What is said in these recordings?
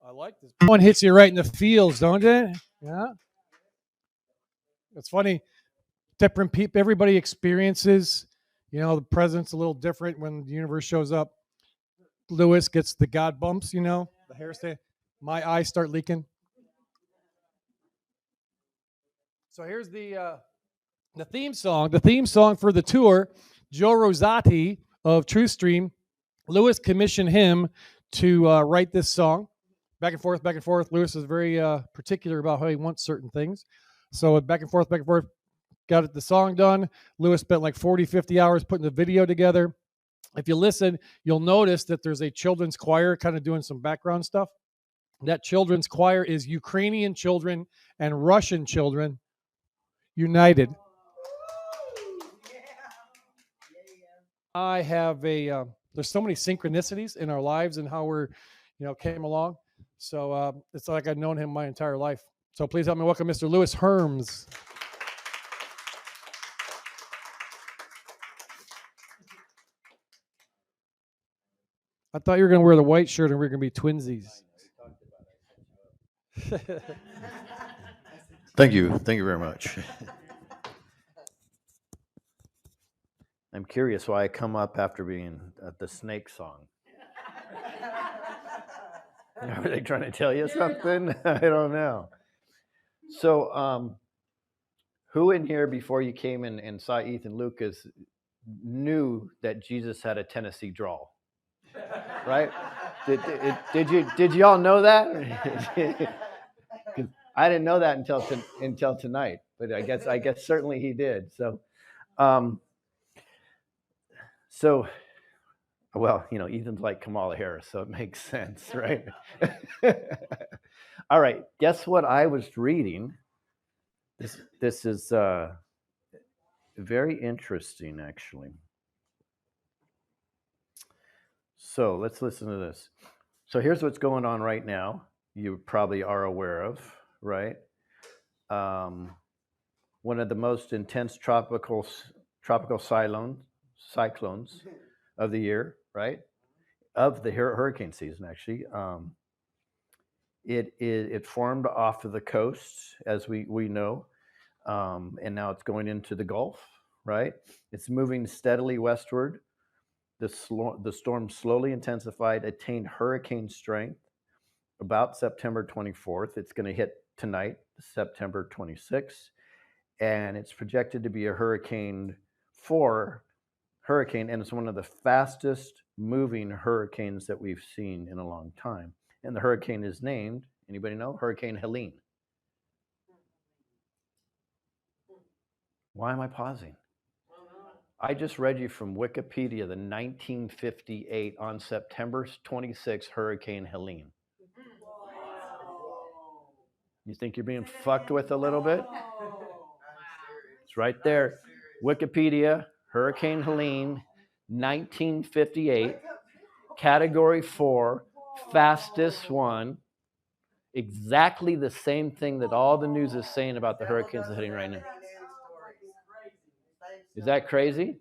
I like this. One hits you right in the feels, don't it? Yeah. It's funny. Different people, everybody experiences, the present's a little different when the universe shows up. Lewis gets the God bumps, the hair stay. My eyes start leaking. So here's the theme song. The theme song for the tour, Joe Rosati of TruthStream, Lewis commissioned him to write this song. Back and forth, back and forth. Lewis is very particular about how he wants certain things. So back and forth, got the song done. Lewis spent like 40, 50 hours putting the video together. If you listen, you'll notice that there's a children's choir kind of doing some background stuff. That children's choir is Ukrainian children and Russian children united. I have there's so many synchronicities in our lives and how we're, came along. So it's like I've known him my entire life. So please help me welcome Mr. Lewis Herms. I thought you were going to wear the white shirt and we were going to be twinsies. Thank you. Thank you very much. I'm curious why I come up after being at the snake song. Are they trying to tell you something? I don't know. So, who in here before you came in and saw Ethan Lucas knew that Jesus had a Tennessee drawl? Right? Did you all know that? I didn't know that until tonight, but I guess certainly he did. So, well, Ethan's like Kamala Harris, so it makes sense, right? All right. Guess what I was reading? This is very interesting, actually. So let's listen to this. So here's what's going on right now. You probably are aware of, right? One of the most intense tropical cyclones of the year, right? Of the hurricane season, actually. It formed off of the coast, as we know, and now it's going into the Gulf, right? It's moving steadily westward. The storm slowly intensified, attained hurricane strength about September 24th. It's going to hit tonight, September 26th, and it's projected to be a hurricane, and it's one of the fastest moving hurricanes that we've seen in a long time. And the hurricane is named, anybody know? Hurricane Helene. Why am I pausing? I just read you from Wikipedia the 1958 on September 26 Hurricane Helene. You think you're being fucked with a little bit? It's right there. Wikipedia, Hurricane Helene, 1958, Category 4, fastest one. Exactly the same thing that all the news is saying about the hurricanes that's hitting right now. Is that crazy?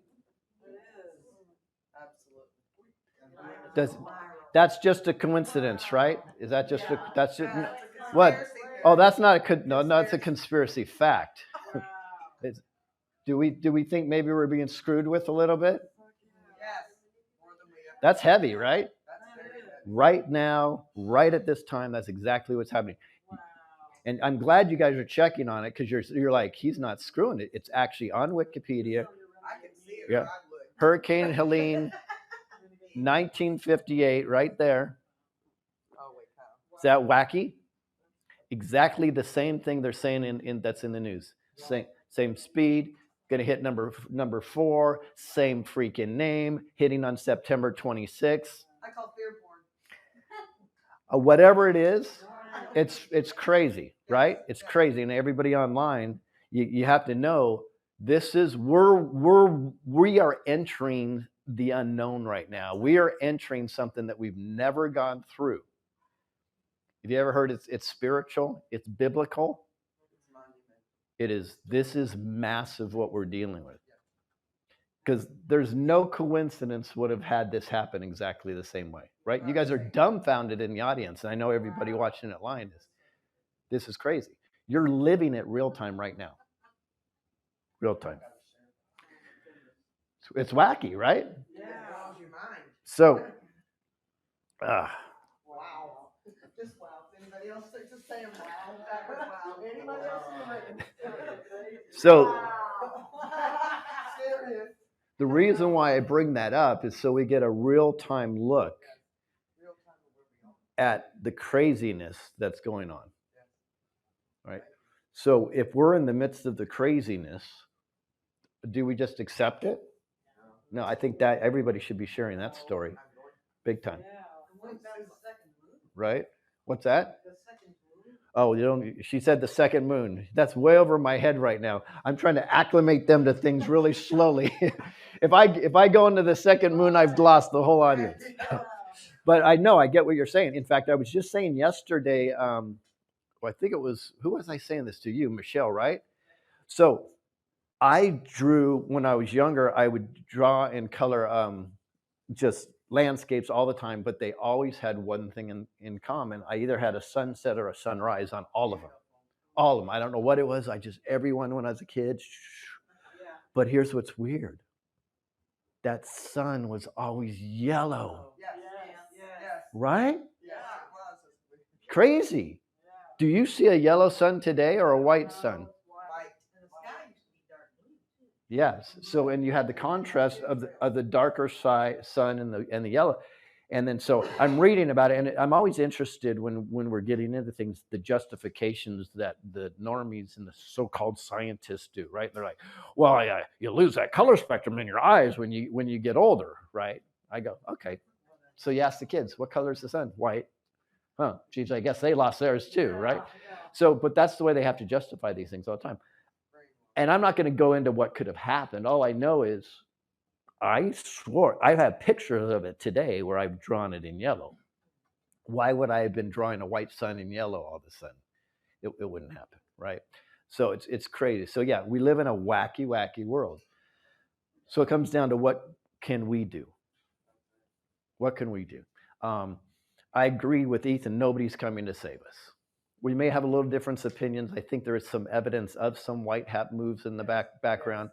That's just a coincidence, right? Is that just that's just what? Oh, that's not no, it's a conspiracy fact. Do we think maybe we're being screwed with a little bit? That's heavy, right? Right now, right at this time, that's exactly what's happening. And I'm glad you guys are checking on it because you're like, he's not screwing it. It's actually on Wikipedia. I can see it. Yeah. Hurricane Helene, 1958, right there. Is that wacky? Exactly the same thing they're saying in that's in the news. Same speed, going to hit number 4, same freaking name, hitting on September 26th. I call fear porn. Whatever it is, it's crazy, right? It's crazy, and everybody online, you have to know this is we are entering the unknown right now. We are entering something that we've never gone through. Have you ever heard it's spiritual? It's biblical. It is. This is massive what we're dealing with. because there's no coincidence would have had this happen exactly the same way, right? You guys are dumbfounded in the audience, and I know everybody watching it live is. This is crazy. You're living it real time right now. Real time. It's wacky, right? Yeah. So, Wow. Just wow. Anybody else just saying wow? That was wow. Anybody else in the room? so Wow. Serious. the reason why I bring that up is so we get a real time look at the craziness that's going on. Right? So if we're in the midst of the craziness, do we just accept it? No, I think that everybody should be sharing that story. Big time. Right? What's that? Oh, you don't. She said the second moon. That's way over my head right now. I'm trying to acclimate them to things really slowly. If I go into the second moon, I've lost the whole audience. But I know I get what you're saying. In fact, I was just saying yesterday. I think it was, who was I saying this to? You, Michelle, right? So I drew when I was younger. I would draw and color just landscapes all the time, but they always had one thing in common. I either had a sunset or a sunrise on all of them. All of them. I don't know what it was. Everyone when I was a kid. But here's what's weird. That sun was always yellow. Right? Crazy. Do you see a yellow sun today or a white sun? Yes. So, and you had the contrast of the darker sun and the yellow. And then, so I'm reading about it, and I'm always interested when we're getting into things, the justifications that the normies and the so-called scientists do, right? They're like, well, you lose that color spectrum in your eyes when you get older, right? I go, okay. So you ask the kids, what color is the sun? White. Huh? Geez, I guess they lost theirs too, right? So, but that's the way they have to justify these things all the time. And I'm not going to go into what could have happened. All I know is I swore, I have pictures of it today where I've drawn it in yellow. Why would I have been drawing a white sun in yellow all of a sudden? It wouldn't happen, right? So it's crazy. So yeah, we live in a wacky, wacky world. So it comes down to what can we do? What can we do? I agree with Ethan. Nobody's coming to save us. We may have a little different opinions. I think there is some evidence of some white hat moves in the background,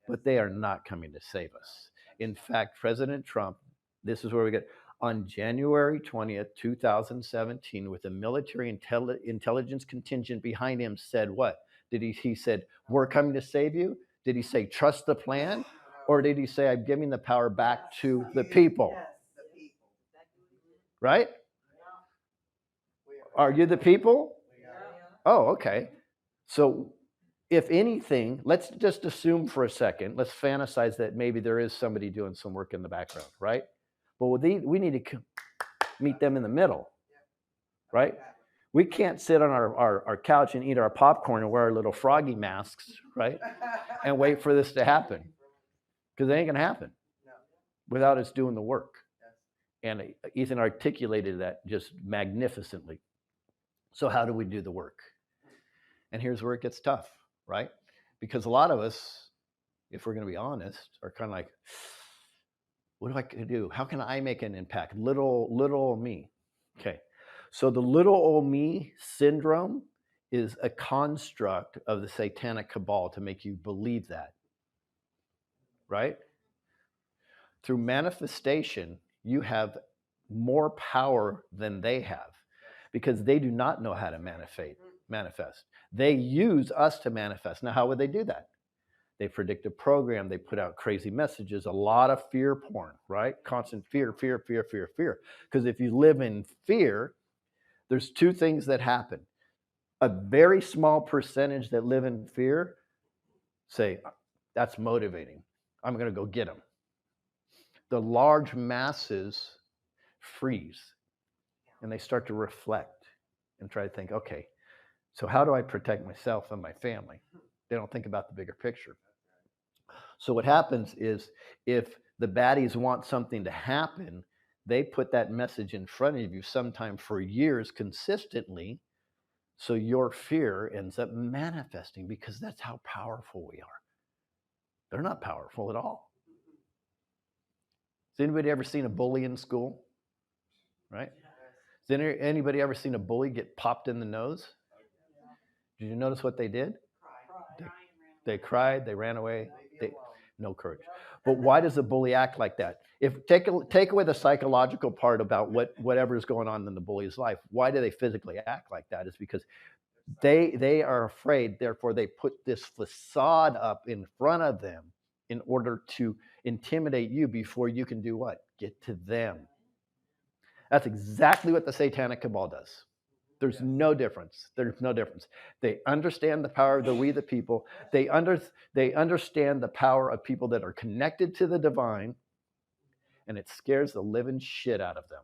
but they are not coming to save us. In fact, President Trump, this is where we get, on January 20th, 2017, with a military intelligence contingent behind him, said what? He said, we're coming to save you? Did he say, trust the plan? Or did he say, I'm giving the power back to the people? Right? Are you the people? Oh, okay. So if anything, let's just assume for a second, let's fantasize that maybe there is somebody doing some work in the background, right? But we need to meet them in the middle, right? We can't sit on our couch and eat our popcorn and wear our little froggy masks, right? And wait for this to happen. Because it ain't going to happen without us doing the work. And Ethan articulated that just magnificently. So how do we do the work? And here's where it gets tough, right? Because a lot of us, if we're going to be honest, are kind of like, what do I do? How can I make an impact? Little old me. Okay. So the little old me syndrome is a construct of the satanic cabal to make you believe that, right? Through manifestation, you have more power than they have because they do not know how to manifest. They use us to manifest. Now, how would they do that? They predict a program. They put out crazy messages, a lot of fear porn, right? Constant fear, fear, fear, fear, fear. Because if you live in fear, there's two things that happen. A very small percentage that live in fear say, that's motivating. I'm going to go get them. The large masses freeze and they start to reflect and try to think, okay, so how do I protect myself and my family? They don't think about the bigger picture. So what happens is if the baddies want something to happen, they put that message in front of you sometime for years consistently. So your fear ends up manifesting because that's how powerful we are. They're not powerful at all. Has anybody ever seen a bully in school? Right? Has anybody ever seen a bully get popped in the nose? Did you notice what they did? They cried, they ran away, no courage. But why does a bully act like that? If take away the psychological part about whatever is going on in the bully's life, why do they physically act like that? It's because they are afraid, therefore they put this facade up in front of them in order to intimidate you before you can do what? Get to them. That's exactly what the satanic cabal does. There's no difference. There's no difference. They understand the power of the we the people. They understand the power of people that are connected to the divine, and it scares the living shit out of them.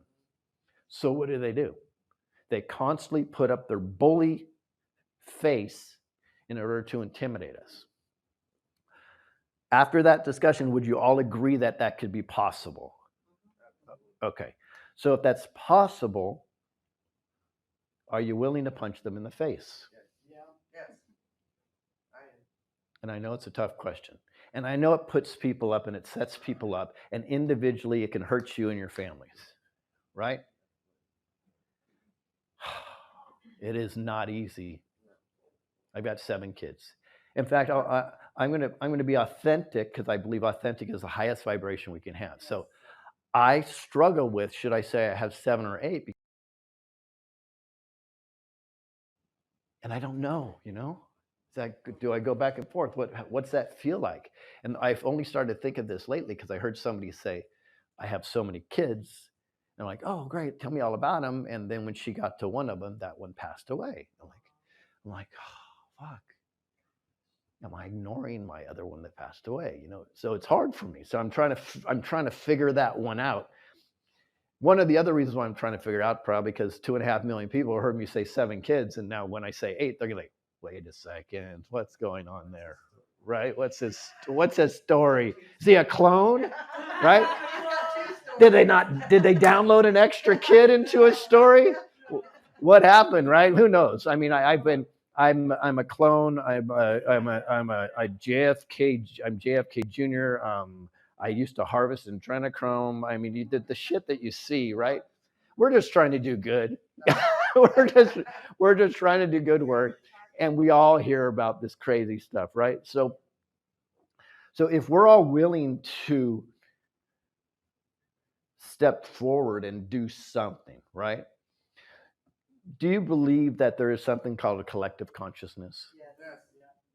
So what do? They constantly put up their bully face in order to intimidate us. After that discussion, would you all agree that that could be possible? Okay. So if that's possible, are you willing to punch them in the face? Yes. And I know it's a tough question. And I know it puts people up and it sets people up. And individually, it can hurt you and your families. Right? It is not easy. I've got 7 kids. In fact, I'm going to be authentic because I believe authentic is the highest vibration we can have. So I struggle with, should I say I have 7 or 8? And I don't know, do I go back and forth? What's that feel like? And I've only started to think of this lately because I heard somebody say, I have so many kids. And I'm like, oh, great, tell me all about them. And then when she got to one of them, that one passed away. I'm like, oh, fuck. Am I ignoring my other one that passed away? So it's hard for me. So I'm trying to figure that one out. One of the other reasons why I'm trying to figure it out, probably because 2.5 million people heard me say 7 kids, and now when I say 8, they're gonna like, wait a second, what's going on there, right? What's his story? Is he a clone, right? Did they download an extra kid into a story? What happened, right? Who knows? I mean, I'm a clone. I'm a JFK. I'm JFK Jr. I used to harvest adrenochrome. I mean, you did the shit that you see, right? We're just trying to do good. we're just trying to do good work, and we all hear about this crazy stuff, right? So if we're all willing to step forward and do something, right? Do you believe that there is something called a collective consciousness? Yes.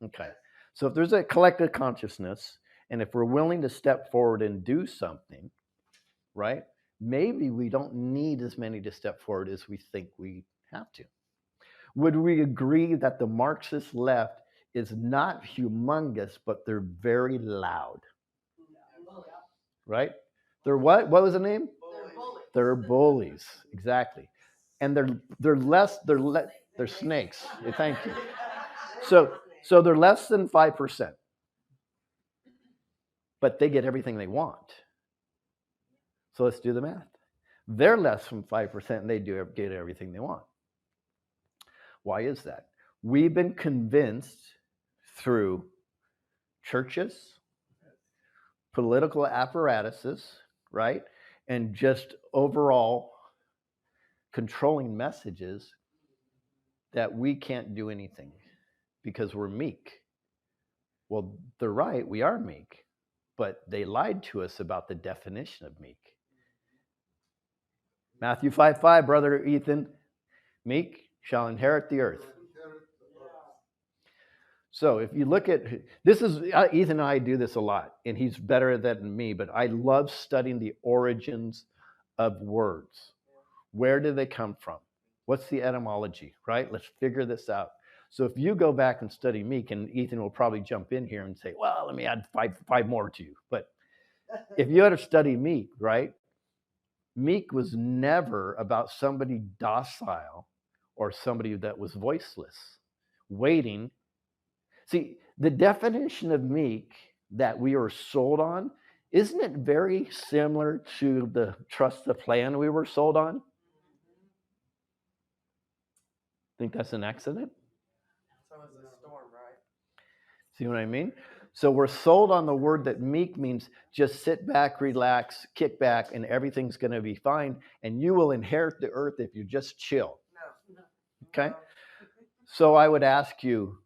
Okay. So if there's a collective consciousness, and if we're willing to step forward and do something, right? Maybe we don't need as many to step forward as we think we have to. Would we agree that the Marxist left is not humongous, but they're very loud? Right? They're what? What was the name? They're bullies. Exactly. And they're snakes. Thank you. So they're less than 5%. But they get everything they want. So let's do the math. They're less than 5% and they get everything they want. Why is that? We've been convinced through churches, political apparatuses, right? And just overall controlling messages that we can't do anything because we're meek. Well, they're right, we are meek, but they lied to us about the definition of meek. Matthew 5:5, brother Ethan, meek shall inherit the earth. So if you look at, this is, Ethan and I do this a lot, and he's better than me, but I love studying the origins of words. Where do they come from? What's the etymology, right? Let's figure this out. So if you go back and study meek, and Ethan will probably jump in here and say, well, let me add five more to you. But if you had to study meek, right? Meek was never about somebody docile or somebody that was voiceless, waiting. See, the definition of meek that we are sold on, isn't it very similar to the trust the plan we were sold on? Think that's an accident? So it's a storm, right? See what I mean? So we're sold on the word that meek means just sit back, relax, kick back, and everything's going to be fine. And you will inherit the earth if you just chill. No. Okay? So I would ask you,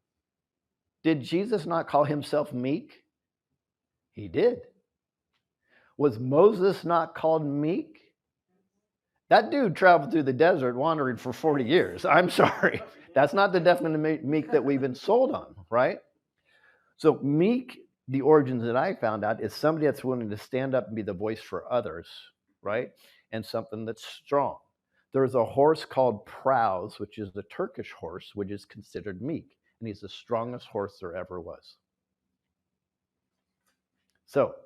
did Jesus not call himself meek? He did. Was Moses not called meek? That dude traveled through the desert wandering for 40 years. I'm sorry. That's not the definition of meek that we've been sold on, right? So meek, the origins that I found out, is somebody that's willing to stand up and be the voice for others, right? And something that's strong. There's a horse called Prowse, which is the Turkish horse, which is considered meek. And he's the strongest horse there ever was. So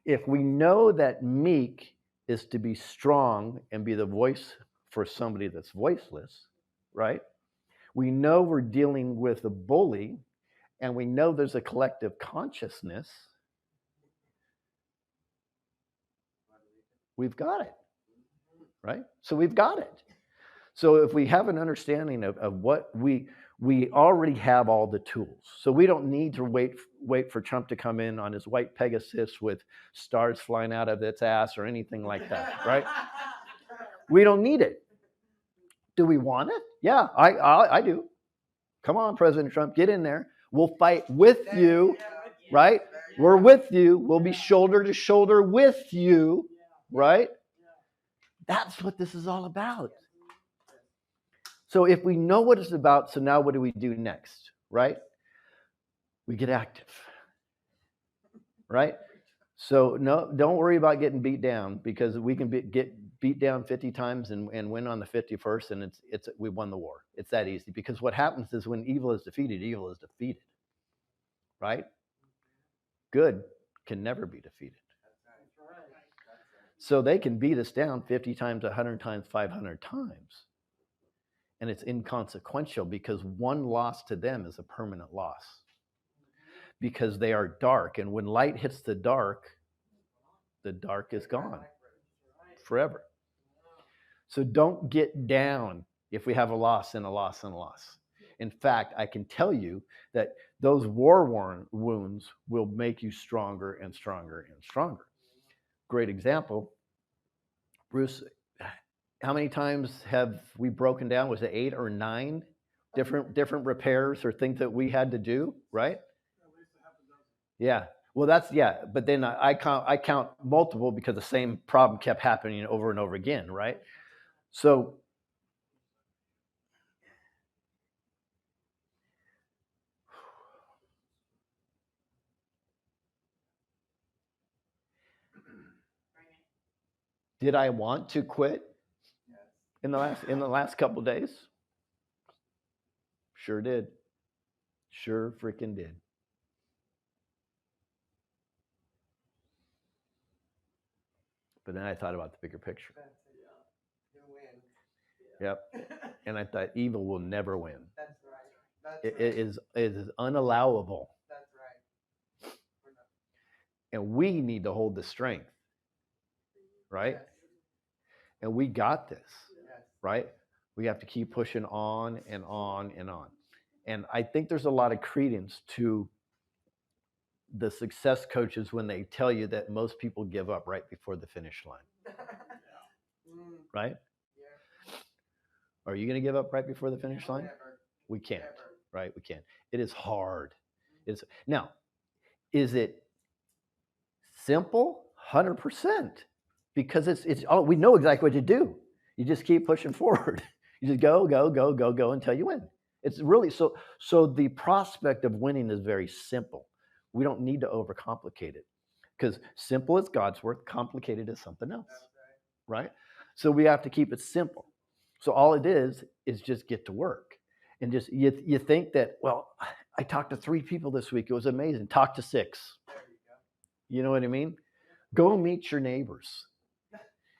if we know that meek is to be strong and be the voice for somebody that's voiceless, right? We know we're dealing with a bully, and we know there's a collective consciousness. We've got it, right? So we've got it. So if we have an understanding of what we already have all the tools. So we don't need to wait for Trump to come in on his white Pegasus with stars flying out of its ass or anything like that, right? We don't need it. Do we want it? Yeah, I do. Come on, President Trump, get in there. We'll fight with you, right? We're with you. We'll be shoulder to shoulder with you, right? That's what this is all about. So if we know what it's about, so now what do we do next, right? We get active, right? So no, don't worry about getting beat down, because we can get beat down 50 times and win on the 51st, and we won the war. It's that easy, because what happens is when evil is defeated, right? Good can never be defeated. So they can beat us down 50 times, 100 times, 500 times. And it's inconsequential, because one loss to them is a permanent loss. Because they are dark. And when light hits the dark is gone forever. So don't get down if we have a loss and a loss and a loss. In fact, I can tell you that those war wounds will make you stronger and stronger and stronger. Great example. Bruce, how many times have we broken down? Was it 8 or 9 different repairs or things that we had to do, right? Yeah. Well, but then I count multiple, because the same problem kept happening over and over again, right? So did I want to quit in the last couple of days? Sure did. Sure freaking did. But then I thought about the bigger picture. Yep. And I thought evil will never win. That's right. It is unallowable. That's right. And we need to hold the strength, right? Yes. And we got this, Yes. right? We have to keep pushing on and on and on. And I think there's a lot of credence to the success coaches when they tell you that most people give up right before the finish line, right? Yeah. Are you going to give up right before the finish line? Never. We can't, Never. right? We can't. It is hard. Now, is it simple? 100%. Because it's all, we know exactly what to do. You just keep pushing forward. You just go until you win. It's really so the prospect of winning is very simple. We don't need to overcomplicate it, because simple is God's word, complicated is something else, right? So we have to keep it simple. So all it is just get to work. And just you think that, well, I talked to 3 people this week. It was amazing. Talk to 6. You know what I mean? Go meet your neighbors.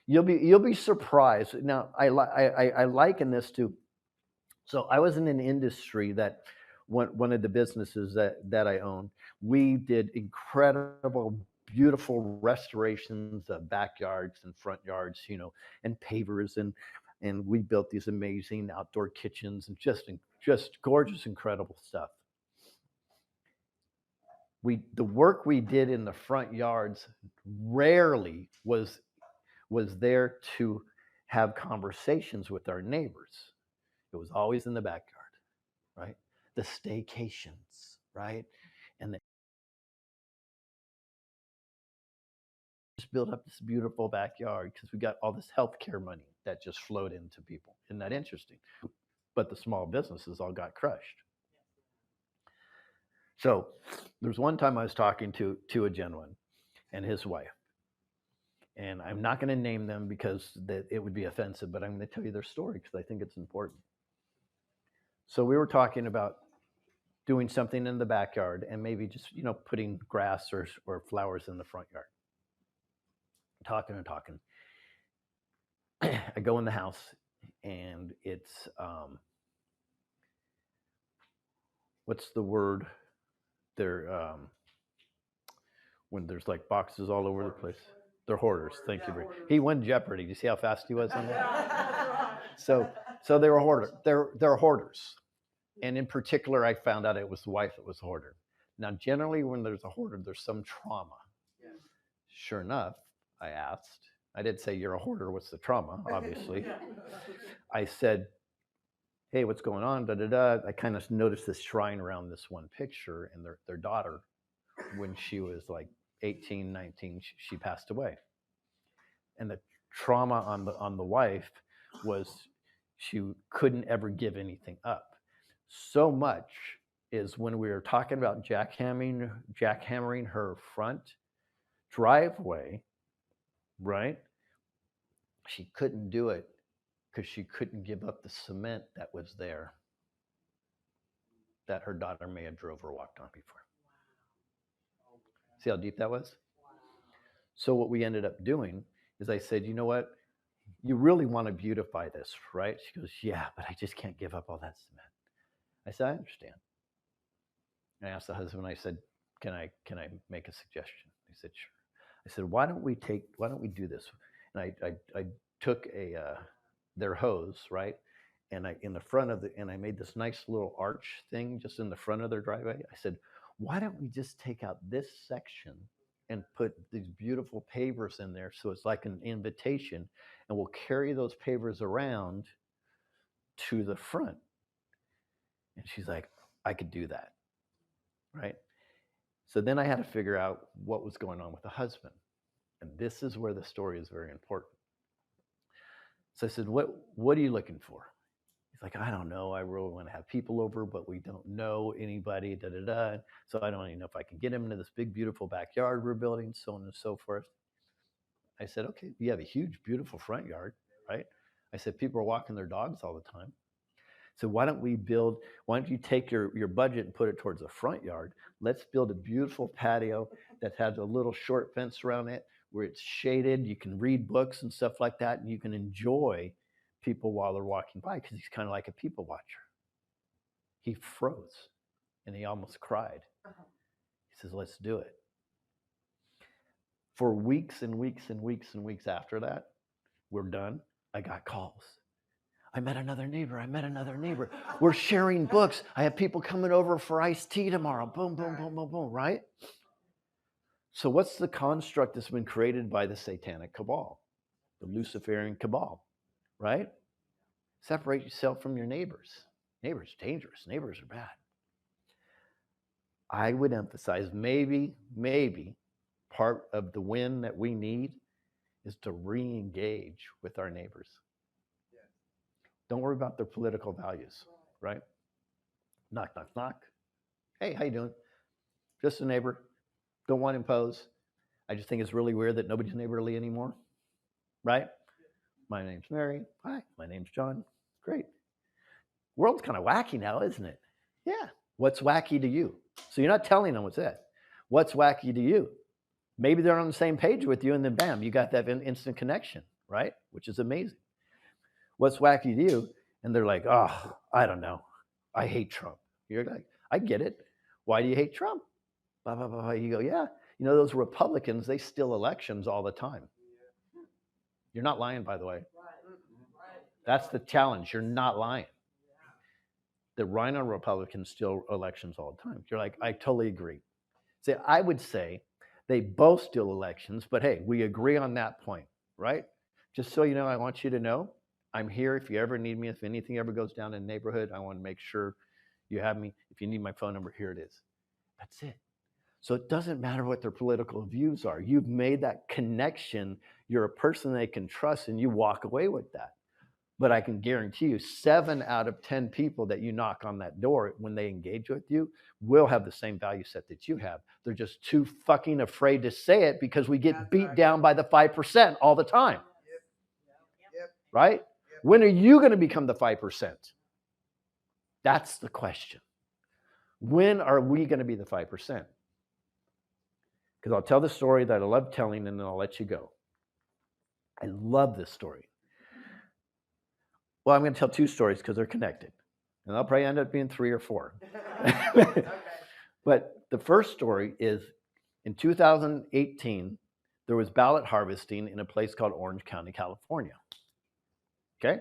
You'll be surprised. Now I liken this to. So I was in an industry that one of the businesses that I own. We did incredible, beautiful restorations of backyards and front yards, and pavers, and we built these amazing outdoor kitchens and just gorgeous, incredible stuff. the work we did in the front yards rarely was there to have conversations with our neighbors. It was always in the backyard, right? The staycations, right? And just build up this beautiful backyard because we got all this healthcare money that just flowed into people. Isn't that interesting? But the small businesses all got crushed. So there's one time I was talking to a gentleman and his wife, and I'm not going to name them because it would be offensive, but I'm going to tell you their story because I think it's important. So we were talking about doing something in the backyard and maybe just, putting grass or flowers in the front yard. Talking and talking. I go in the house and it's, what's the word? They're, when there's like boxes all over the place. They're hoarders. Thank you. He won Jeopardy. Do you see how fast he was on that? So they were hoarders. They're hoarders. And in particular, I found out it was the wife that was a hoarder. Now, generally, when there's a hoarder, there's some trauma. Yeah. Sure enough, I asked. I did say, you're a hoarder. What's the trauma? Obviously. I said, hey, what's going on? Da, da, da. I kind of noticed this shrine around this one picture, and their daughter, when she was like 18, 19, she passed away. And the trauma on the wife was she couldn't ever give anything up. So much is when we were talking about jackhammering her front driveway, right? She couldn't do it because she couldn't give up the cement that was there that her daughter may have drove or walked on before. See how deep that was? So what we ended up doing is I said, you know what? You really want to beautify this, right? She goes, yeah, but I just can't give up all that cement. I said, I understand. I asked the husband, I said, can I make a suggestion? He said, sure. I said, why don't we do this? And I took their hose, right? And I made this nice little arch thing just in the front of their driveway. I said, why don't we just take out this section and put these beautiful pavers in there so it's like an invitation, and we'll carry those pavers around to the front. And she's like, I could do that, right? So then I had to figure out what was going on with the husband. And this is where the story is very important. So I said, what are you looking for? He's like, I don't know. I really want to have people over, but we don't know anybody, da, da, da. So I don't even know if I can get him into this big, beautiful backyard we're building, so on and so forth. I said, okay, you have a huge, beautiful front yard, right? I said, people are walking their dogs all the time. So why don't you take your budget and put it towards the front yard? Let's build a beautiful patio that has a little short fence around it where it's shaded. You can read books and stuff like that, and you can enjoy people while they're walking by, because he's kind of like a people watcher. He froze and he almost cried. He says, let's do it. For weeks and weeks and weeks and weeks after that, we're done. I got calls. I met another neighbor. We're sharing books. I have people coming over for iced tea tomorrow. Boom, boom, boom, boom, boom, right? So what's the construct that's been created by the satanic cabal, the Luciferian cabal, right? Separate yourself from your neighbors. Neighbors are dangerous. Neighbors are bad. I would emphasize maybe part of the win that we need is to re-engage with our neighbors. Don't worry about their political values, right? Knock, knock, knock. Hey, how you doing? Just a neighbor. Don't want to impose. I just think it's really weird that nobody's neighborly anymore, right? My name's Mary. Hi, my name's John. Great. World's kind of wacky now, isn't it? Yeah. What's wacky to you? So you're not telling them what's it. What's wacky to you? Maybe they're on the same page with you, and then bam, you got that instant connection, right? Which is amazing. What's wacky to you? And they're like, oh, I don't know. I hate Trump. You're like, I get it. Why do you hate Trump? Blah, blah, blah. You go, yeah. You know, those Republicans, they steal elections all the time. You're not lying, by the way. That's the challenge. You're not lying. The Rhino Republicans steal elections all the time. You're like, I totally agree. See, I would say they both steal elections, but hey, we agree on that point, right? Just so you know, I want you to know, I'm here if you ever need me. If anything ever goes down in the neighborhood, I want to make sure you have me. If you need my phone number, here it is. That's it. So it doesn't matter what their political views are. You've made that connection. You're a person they can trust, and you walk away with that. But I can guarantee you 7 out of 10 people that you knock on that door when they engage with you will have the same value set that you have. They're just too fucking afraid to say it because we get beat down by the 5% all the time. Right? When are you going to become the 5%? That's the question. When are we going to be the 5%? Because I'll tell the story that I love telling and then I'll let you go. I love this story. Well, I'm going to tell 2 stories because they're connected. And they'll probably end up being 3 or 4. Okay. But the first story is in 2018, there was ballot harvesting in a place called Orange County, California. Okay?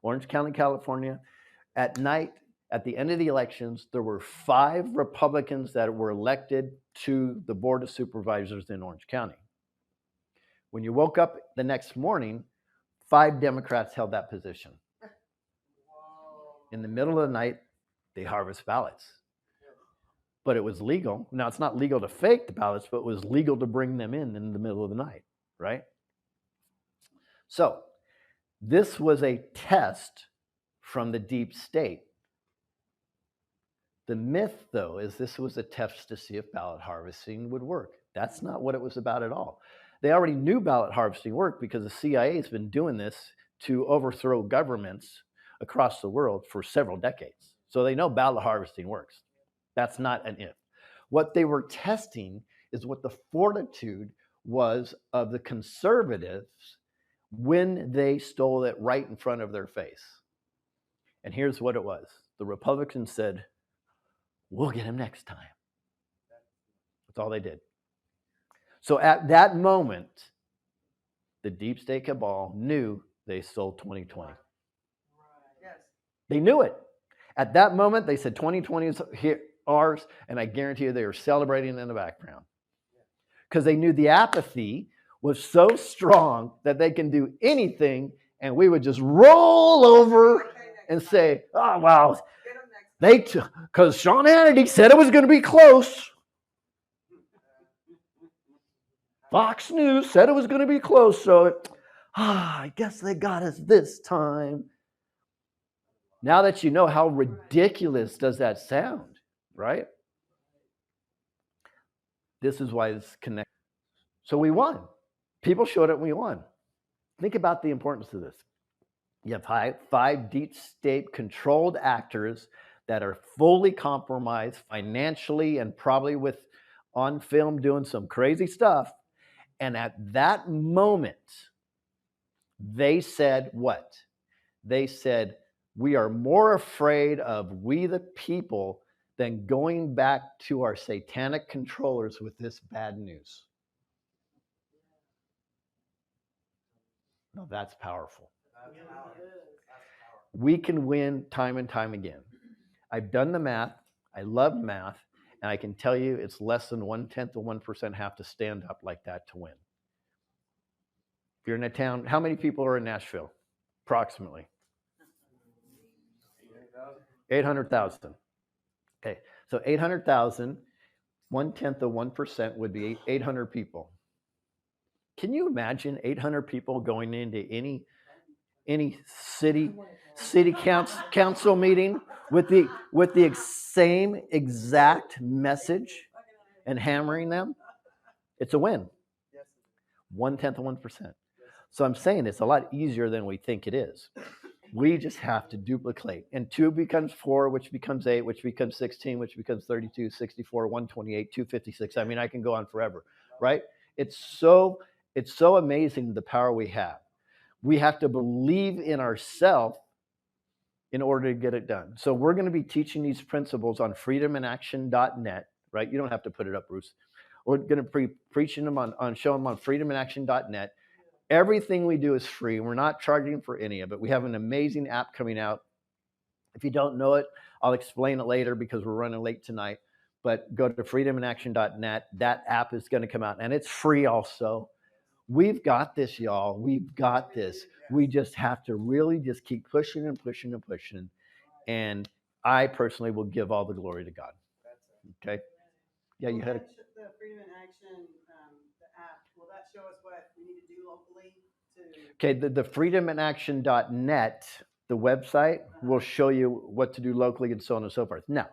Orange County, California. At night, at the end of the elections, there were 5 Republicans that were elected to the Board of Supervisors in Orange County. When you woke up the next morning, 5 Democrats held that position. In the middle of the night, they harvest ballots. But it was legal. Now, it's not legal to fake the ballots, but it was legal to bring them in the middle of the night, right? So, this was a test from the deep state. The myth, though, is this was a test to see if ballot harvesting would work. That's not what it was about at all. They already knew ballot harvesting worked because the CIA has been doing this to overthrow governments across the world for several decades. So they know ballot harvesting works. That's not an if. What they were testing is what the fortitude was of the conservatives when they stole it right in front of their face. And here's what it was. The Republicans said, we'll get him next time. That's all they did. So at that moment, the deep state cabal knew they stole 2020. Yes. They knew it. At that moment, they said 2020 is ours, and I guarantee you they were celebrating in the background. Because they knew the apathy was so strong that they can do anything, and we would just roll over and say, oh, wow, because Sean Hannity said it was going to be close. Fox News said it was going to be close, so I guess they got us this time. Now that you know, how ridiculous does that sound, right? This is why it's connected. So we won. People showed up and we won. Think about the importance of this. You have 5 deep state controlled actors that are fully compromised financially and probably with on film doing some crazy stuff. And at that moment, they said what? They said, we are more afraid of we the people than going back to our satanic controllers with this bad news. Now that's powerful. We can win time and time again. I've done the math. I love math. And I can tell you it's less than 1/10 of 1% have to stand up like that to win. If you're in a town, how many people are in Nashville? Approximately 800,000. Okay, so 800,000, 1/10 of 1% would be 800 people. Can you imagine 800 people going into any city council meeting with the same exact message and hammering them? It's a win. 1/10 of 1%. So I'm saying it's a lot easier than we think it is. We just have to duplicate. And 2 becomes 4, which becomes 8, which becomes 16, which becomes 32, 64, 128, 256. I mean, I can go on forever, right? It's so amazing the power we have. We have to believe in ourselves in order to get it done. So we're going to be teaching these principles on freedominaction.net, right? You don't have to put it up, Bruce. We're going to be preaching them showing them on freedominaction.net. Everything we do is free. We're not charging for any of it. We have an amazing app coming out. If you don't know it, I'll explain it later because we're running late tonight. but go to freedominaction.net. That app is going to come out, and it's free also. We've got this, y'all. We've got this. We just have to really just keep pushing and pushing and pushing. And I personally will give all the glory to God. Okay? Yeah, you had the Freedom in Action, the app. Will that show us what we need to do locally? Okay, the freedominaction.net, the website, will show you what to do locally and so on and so forth. Now,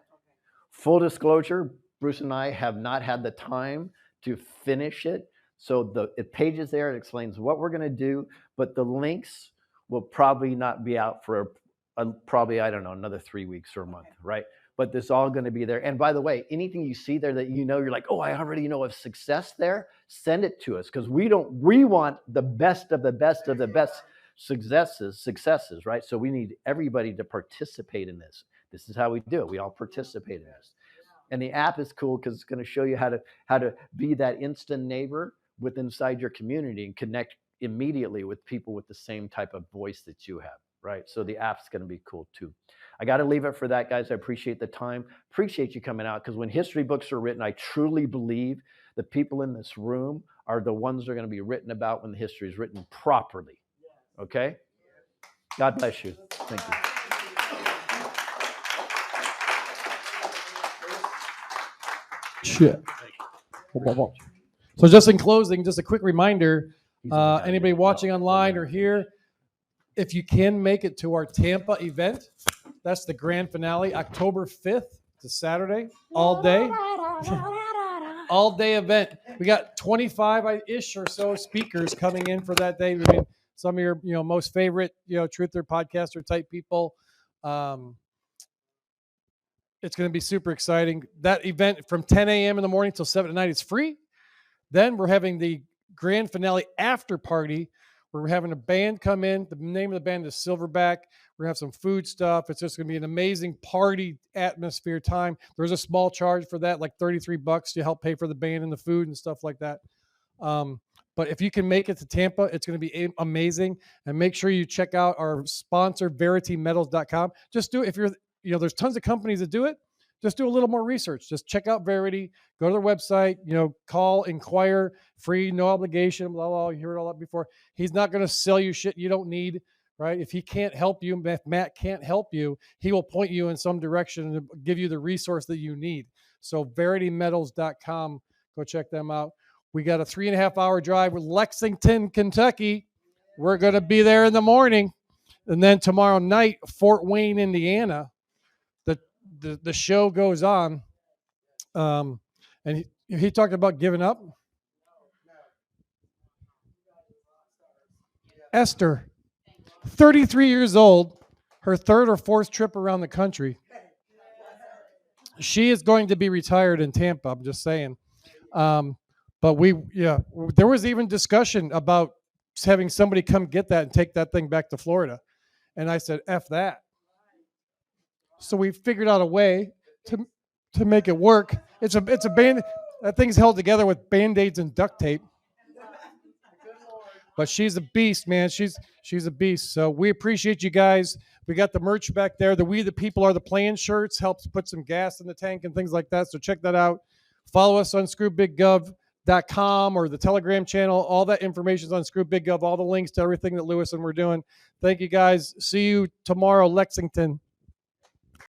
full disclosure, Bruce and I have not had the time to finish it. So the page is there. It explains what we're going to do, but the links will probably not be out for probably, I don't know, another 3 weeks or a month, right? But this is all going to be there. And by the way, anything you see there that you're like, oh, I already know of success there, send it to us, because we want the best of the best of the best successes, right? So we need everybody to participate in this. This is how we do it. We all participate in this. And the app is cool because it's going to show you how to be that instant neighbor inside your community and connect immediately with people with the same type of voice that you have, right? So the app's going to be cool too. I got to leave it for that, guys. I appreciate the time. Appreciate you coming out, because when history books are written, I truly believe the people in this room are the ones that are going to be written about when the history is written properly. Okay? God bless you. Thank you. Shit. So just in closing, just a quick reminder, anybody watching online or here, if you can make it to our Tampa event, that's the grand finale, October 5th. It's a Saturday, all day. All day event. We got 25-ish or so speakers coming in for that day. I mean, some of your most favorite, truther, podcaster type people. It's going to be super exciting. That event from 10 a.m. in the morning till 7 at night is free. Then we're having the grand finale after party. We're having a band come in. The name of the band is Silverback. We're going to have some food stuff. It's just going to be an amazing party atmosphere time. There's a small charge for that, like $33 to help pay for the band and the food and stuff like that. But if you can make it to Tampa, it's going to be amazing. And make sure you check out our sponsor, VerityMetals.com. Just do it. If you're, there's tons of companies that do it. Just do a little more research. Just check out Verity. Go to their website. Call, inquire, free, no obligation. Blah, blah. You heard all that before. He's not going to sell you shit you don't need, right? If he can't help you, if Matt can't help you, he will point you in some direction and give you the resource that you need. So VerityMetals.com. Go check them out. We got a 3.5-hour drive with Lexington, Kentucky. We're going to be there in the morning. And then tomorrow night, Fort Wayne, Indiana. The show goes on. And he talked about giving up. Esther, 33 years old, her third or fourth trip around the country. She is going to be retired in Tampa, I'm just saying. But there was even discussion about having somebody come get that and take that thing back to Florida. And I said, F that. So we figured out a way to make it work. It's a band. That thing's held together with Band-Aids and duct tape. But she's a beast, man. She's a beast. So we appreciate you guys. We got the merch back there. The We the People Are the Plan shirts helps put some gas in the tank and things like that. So check that out. Follow us on screwbiggov.com or the Telegram channel. All that information is on ScrewBigGov. All the links to everything that Lewis and we're doing. Thank you guys. See you tomorrow, Lexington.